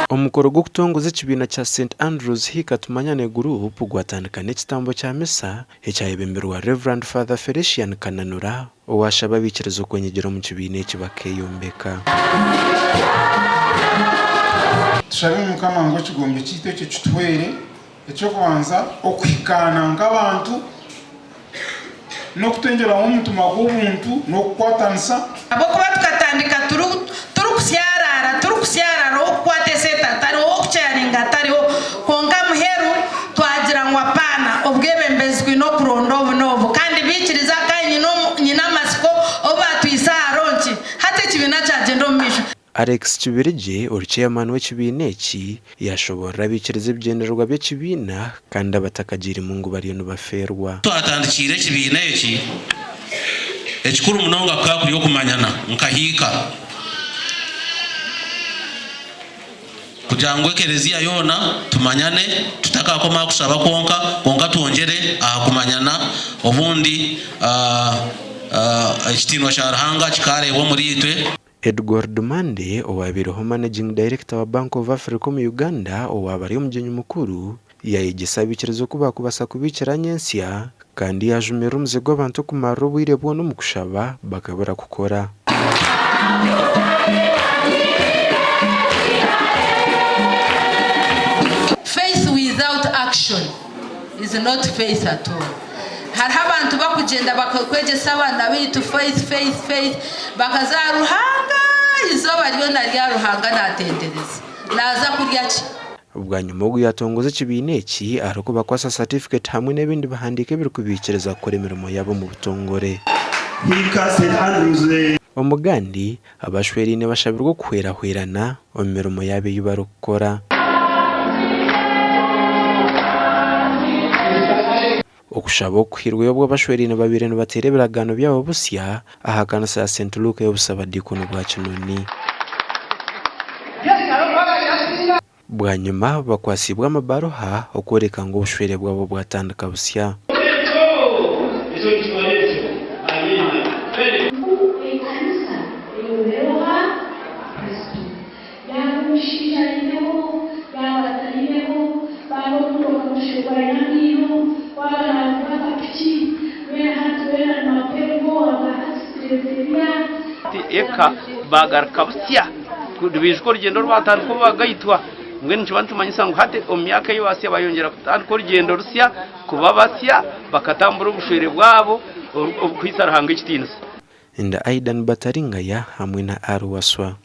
Omukoro gwo kutongoza ekibiina kya St Andrews hikatumanyane group gwatandika n'ekitambo kya misa ekyayebemberwa Reverend Father Felician Kananura owashaba abikiriza okwenyigira mu kibiina eki bakeyombeka. Tushabe mukama ngo kigombe kito ekyo kitwere ekyokubanza okuhikana nk'abantu n'okutengera omuntu mag'obuntu n'okukwatanisa abokuba tukatandika turukusyarara okukwata eseta tariho okucyaringa tariho konka muheru twagira ngo apana obwebembezi n'okuronda obu n'obu kandi bikiriza kandi nyina amasiko oba tuyisa aronki hata ekibiina kyagenda omu misho. Alex Kibirije chairman w'ekibiina eki yashoborera abikiriza ebyendererwa by'ekibiina kandi abatakagira mungu bariyo nibaferwa. Twatandikire ekibiina eki ekikuru munonga kakuri okumanyana nkahika kugira ngo ekereziya yona tumanyane tutakakoma kushaba konka twongere kumanyana obundi ekitinwa kya Ruhanga kikareebwa omuri itwe. Edward Mande owabireho managing director wa Bank of Africa mu Uganda owabari omugenyi mukuru yayegesa abikiriza kuba kubasa kubikira nyensya kandi yajumira omuzigo abantu kumara obwire bwona omukushaba bakabura kukora. Faith without action is not faith at all. Hariho abantu bakugenda bakakwegesa abana bitu faith bakaza Ruhanga izoba ryo narya Ruhanga natendereza naza kurya ki. Ubwa nyuma bwo yatongoza ekibiina eki ariko bakwasa certificate hamwe n'ebindi bahandika biri kubikiriza gukora emirimo yabo mu butongore. Omugandi abashwerine bashabirwa kuhwerahwerana omu mirimo yabo y'ibari gukora. Okushaba okuhirwa obwo bashwerine babire nibatere ebiragano byabo busya aha kanisa ya St Luke y'obusaba dikono bwa Kinoni. Bwanyuma bakwasibwa amabaruha okwereka ngo obushwere bwabo bwatandika busya. Eka bagaruka busya kubijwe urugendo rwatandika bagayitwa ngene nkibantu tumanyisa ngo hate omyaka yose bayongera kutandika urugendo rusya kuba basya bakatambura ubushwere bwabo okwisarahanga ekitinisa. Inda Aidan Bataringaya hamwe na Arwaswa.